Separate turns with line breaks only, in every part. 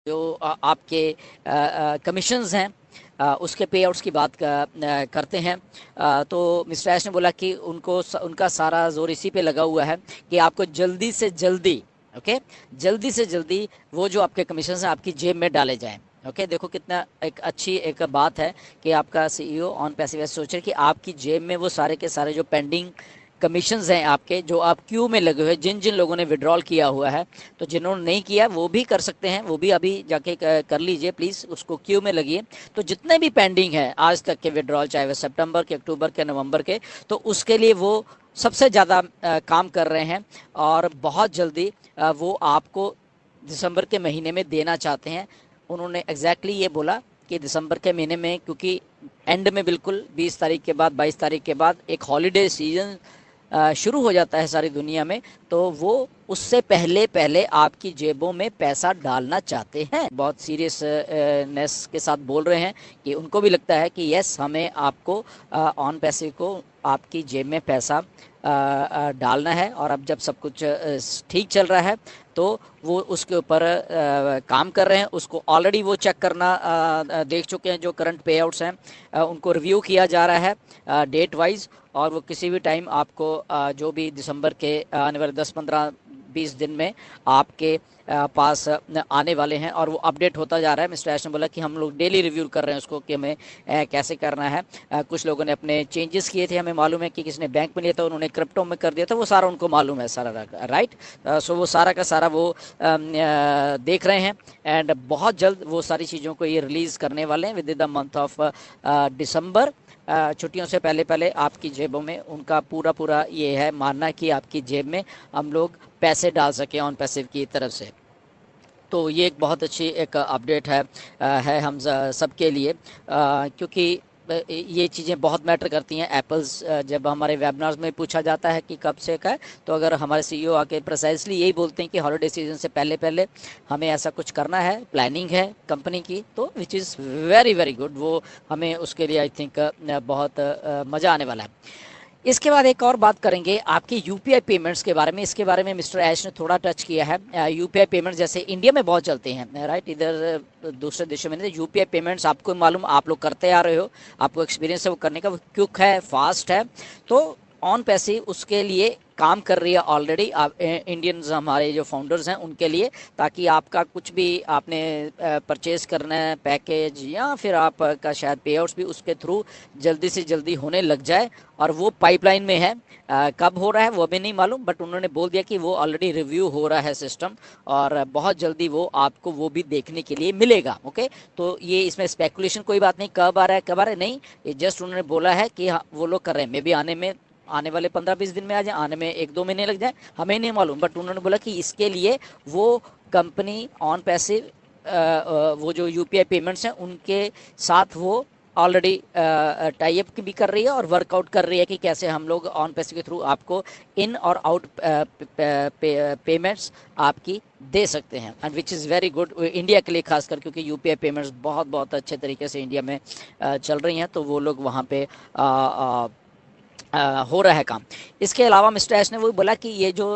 जो आपके कमीशंस हैं उसके पे आउट्स की बात करते हैं। तो मिस्टर ऐश ने बोला कि उनका सारा जोर इसी पे लगा हुआ है कि आपको जल्दी से जल्दी, ओके, जल्दी से जल्दी वो जो आपके कमीशंस हैं आपकी जेब में डाले जाएं। ओके, देखो कितना एक अच्छी एक बात है कि आपका सीईओ ऑन पैसिव ऐसे सोच रहे कि आपकी जेब में वो सारे के सारे जो पेंडिंग कमीशंस हैं आपके, जो आप क्यू में लगे हुए, जिन जिन लोगों ने विड्रॉल किया हुआ है, तो जिन्होंने नहीं किया वो भी कर सकते हैं, वो भी अभी जाके कर लीजिए प्लीज़, उसको क्यू में लगिए। तो जितने भी पेंडिंग है आज तक के विड्रॉल, चाहे वह सितंबर के, अक्टूबर के, नवंबर के, तो उसके लिए वो सबसे ज़्यादा काम कर रहे हैं और बहुत जल्दी वो आपको दिसंबर के महीने में देना चाहते हैं। उन्होंने एग्जैक्टली ये बोला कि दिसंबर के महीने में, क्योंकि एंड में बिल्कुल 20 तारीख के बाद, 22 तारीख के बाद एक हॉलीडे सीजन शुरू हो जाता है सारी दुनिया में, तो वो उससे पहले पहले आपकी जेबों में पैसा डालना चाहते हैं। बहुत सीरियसनेस के साथ बोल रहे हैं कि उनको भी लगता है कि यस, हमें आपको ऑन पैसे को आपकी जेब में पैसा डालना है। और अब जब सब कुछ ठीक चल रहा है तो वो उसके ऊपर काम कर रहे हैं। उसको ऑलरेडी वो चेक करना देख चुके हैं, जो करंट पे आउट्स हैं उनको रिव्यू किया जा रहा है डेट वाइज, और वो किसी भी टाइम आपको जो भी दिसंबर के आने वाले 10-15-20 दिन में आपके पास आने वाले हैं, और वो अपडेट होता जा रहा है। मिस्टर ऐश ने बोला कि हम लोग डेली रिव्यू कर रहे हैं उसको कि हमें कैसे करना है। कुछ लोगों ने अपने चेंजेस किए थे, हमें मालूम है कि किसने बैंक में लिया था, उन्होंने क्रिप्टो में कर दिया था, वो सारा उनको मालूम है सारा, राइट। सो वो सारा का सारा वो देख रहे हैं, एंड बहुत जल्द वो सारी चीज़ों को ये रिलीज़ करने वाले हैं with the month of December. छुट्टियों से पहले पहले आपकी जेबों में, उनका पूरा पूरा ये है मानना कि आपकी जेब में हम लोग पैसे डाल सकें ऑन पैसिव की तरफ से। तो ये एक बहुत अच्छी एक अपडेट है हम सबके लिए, क्योंकि ये चीज़ें बहुत मैटर करती हैं। एप्पल्स जब हमारे वेबिनार्स में पूछा जाता है कि कब से है, तो अगर हमारे सीईओ आके प्रिसाइसली यही बोलते हैं कि हॉलिडे सीजन से पहले पहले हमें ऐसा कुछ करना है, प्लानिंग है कंपनी की, तो which is very very good. वो हमें उसके लिए आई थिंक बहुत मज़ा आने वाला है। इसके बाद एक और बात करेंगे आपकी यूपीआई पेमेंट्स के बारे में। इसके बारे में मिस्टर ऐश ने थोड़ा टच किया है। यूपीआई पेमेंट्स जैसे इंडिया में बहुत चलते हैं, राइट, इधर दूसरे देशों में नहीं। यूपीआई पेमेंट्स आपको मालूम, आप लोग करते आ रहे हो, आपको एक्सपीरियंस है वो करने का, वो क्विक है, फास्ट है। तो ऑन पैसे उसके लिए काम कर रही है ऑलरेडी, आप इंडियंस हमारे जो फाउंडर्स हैं उनके लिए, ताकि आपका कुछ भी आपने परचेज करना है, पैकेज या फिर आपका शायद पे आउट्स भी उसके थ्रू जल्दी से जल्दी होने लग जाए। और वो पाइपलाइन में है, कब हो रहा है वो भी नहीं मालूम, बट उन्होंने बोल दिया कि वो ऑलरेडी रिव्यू हो रहा है सिस्टम, और बहुत जल्दी वो आपको वो भी देखने के लिए मिलेगा। ओके, तो ये इसमें स्पेकुलेशन कोई बात नहीं, कब आ रहा है कब आ रहा है नहीं, ये जस्ट उन्होंने बोला है कि हाँ, वो लोग कर रहे हैं। मे भी आने वाले 15-20 दिन में आ जाए, आने में 1-2 महीने लग जाए, हमें नहीं मालूम, बट उन्होंने बोला कि इसके लिए वो कंपनी ऑन पैसे वो जो यूपीआई पेमेंट्स हैं उनके साथ वो ऑलरेडी टाई अप भी कर रही है और वर्कआउट कर रही है कि कैसे हम लोग ऑन पैसे के थ्रू आपको इन और आउट पेमेंट्स आपकी दे सकते हैं, and which is very good India के लिए खासकर, क्योंकि यूपीआई पेमेंट्स बहुत बहुत अच्छे तरीके से इंडिया में चल रही हैं, तो वो लोग वहाँ पे हो रहा है काम। इसके अलावा मिस्टर एस ने वो बोला कि ये जो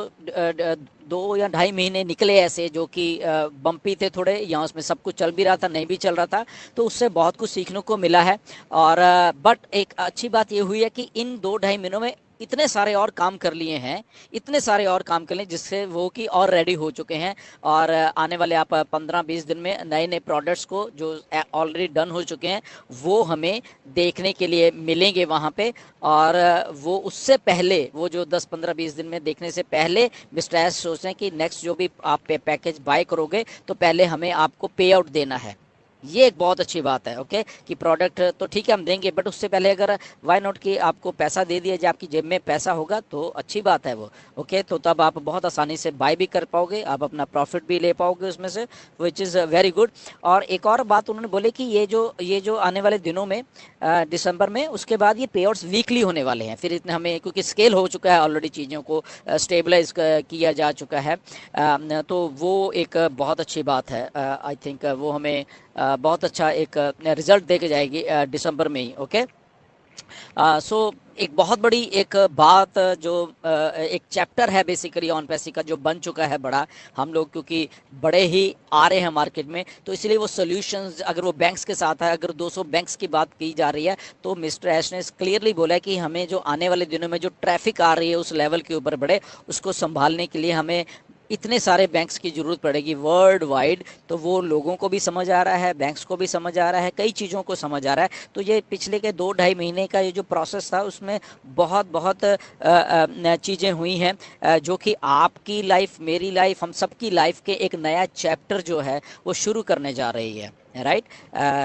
2 या ढाई महीने निकले ऐसे जो कि बम्पी थे थोड़े, या उसमें सब कुछ चल भी रहा था, नहीं भी चल रहा था, तो उससे बहुत कुछ सीखने को मिला है। और बट एक अच्छी बात ये हुई है कि इन 2 ढाई महीनों में इतने सारे और काम कर लिए हैं, इतने सारे और काम कर लिए जिससे वो कि और रेडी हो चुके हैं। और आने वाले आप 15-20 दिन में नए नए प्रोडक्ट्स को जो ऑलरेडी डन हो चुके हैं वो हमें देखने के लिए मिलेंगे वहाँ पे। और वो उससे पहले, वो जो 10-15-20 दिन में देखने से पहले मिस्टर एस सोच रहे हैं कि नेक्स्ट जो भी आप पैकेज बाय करोगे तो पहले हमें आपको पे आउट देना है। ये एक बहुत अच्छी बात है, ओके, कि प्रोडक्ट तो ठीक है हम देंगे, बट उससे पहले अगर वाई नॉट कि आपको पैसा दे दिया जाए, आपकी जेब में पैसा होगा तो अच्छी बात है वो, ओके। तो तब आप बहुत आसानी से बाय भी कर पाओगे, आप अपना प्रॉफिट भी ले पाओगे उसमें से, विच इज़ वेरी गुड। और एक और बात उन्होंने बोले कि ये जो आने वाले दिनों में दिसंबर में, उसके बाद ये पे आउट्स वीकली होने वाले हैं। फिर इतने हमें, क्योंकि स्केल हो चुका है ऑलरेडी, चीज़ों को स्टेबलाइज किया जा चुका है, तो वो एक बहुत अच्छी बात है। आई थिंक वो हमें बहुत अच्छा एक रिजल्ट दे के जाएगी दिसंबर में ही, ओके। सो एक बहुत बड़ी एक बात जो एक चैप्टर है बेसिकली ऑन पैसी का जो बन चुका है बड़ा, हम लोग क्योंकि बड़े ही आ रहे हैं मार्केट में, तो इसलिए वो सोल्यूशंस अगर वो बैंक्स के साथ है, अगर 200 बैंक्स की बात की जा रही है, तो मिस्टर ऐश ने क्लियरली बोला है कि हमें जो आने वाले दिनों में जो ट्रैफिक आ रही है उस लेवल के ऊपर बढ़े, उसको संभालने के लिए हमें इतने सारे बैंक्स की ज़रूरत पड़ेगी वर्ल्ड वाइड। तो वो लोगों को भी समझ आ रहा है, बैंक्स को भी समझ आ रहा है, कई चीज़ों को समझ आ रहा है। तो ये पिछले के 2-2.5 महीने का ये जो प्रोसेस था उसमें बहुत बहुत चीज़ें हुई हैं जो कि आपकी लाइफ, मेरी लाइफ, हम सबकी लाइफ के एक नया चैप्टर जो है वो शुरू करने जा रही है, राइट।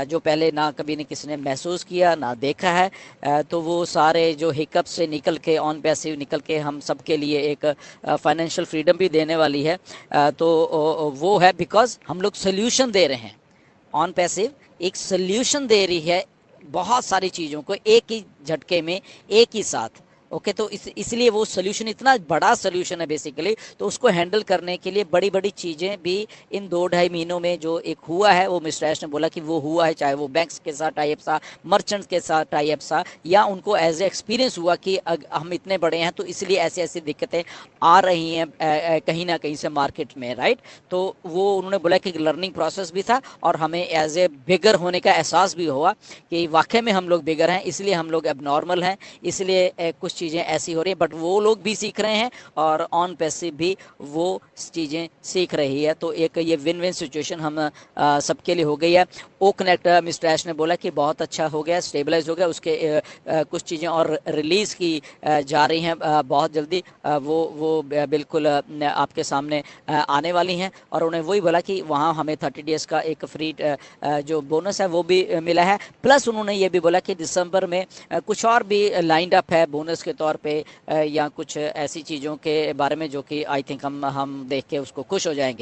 जो पहले ना कभी ने किसी ने महसूस किया ना देखा है। तो वो सारे जो हिकअप से निकल के ऑन पैसिव निकल के हम सब के लिए एक फाइनेंशियल फ्रीडम भी देने वाली है। तो वो है बिकॉज हम लोग सोल्यूशन दे रहे हैं। ऑन पैसिव एक सोल्यूशन दे रही है बहुत सारी चीज़ों को एक ही झटके में, एक ही साथ। ओके, तो इसलिए वो सोल्यूशन इतना बड़ा सोल्यूशन है बेसिकली, तो उसको हैंडल करने के लिए बड़ी बड़ी चीज़ें भी इन 2-2.5 महीनों में जो एक हुआ है, वो मिस्टर ऐश ने बोला कि वो हुआ है, चाहे वो बैंक्स के साथ टाई अप सा, मर्चेंट्स के साथ टाई अप सा, या उनको एज ए एक्सपीरियंस हुआ कि हम इतने बड़े हैं तो इसलिए ऐसी ऐसी दिक्कतें आ रही हैं कहीं ना कहीं से मार्केट में, राइट। तो वो उन्होंने बोला कि लर्निंग प्रोसेस भी था और हमें एज ए बिगर होने का एहसास भी हुआ कि वाकई में हम लोग बिगर हैं, इसलिए हम लोग एबनॉर्मल हैं, इसलिए कुछ चीज़ें ऐसी हो रही हैं। बट वो लोग भी सीख रहे हैं और ऑन पैसिव भी वो चीज़ें सीख रही है। तो एक ये विन विन सिचुएशन हम सबके लिए हो गई है। ओ कनेक्ट मिस्टर ऐश ने बोला कि बहुत अच्छा हो गया, स्टेबलाइज हो गया, उसके कुछ चीज़ें और रिलीज़ की जा रही हैं बहुत जल्दी। वो बिल्कुल आपके सामने आने वाली हैं। और उन्हें वही बोला कि वहाँ हमें 30 डेज़ का एक फ्री जो बोनस है वो भी मिला है। प्लस उन्होंने ये भी बोला कि दिसंबर में कुछ और भी लाइंड अप है बोनस के तौर पे या कुछ ऐसी चीज़ों के बारे में जो कि आई थिंक हम देख के उसको खुश हो जाएंगे।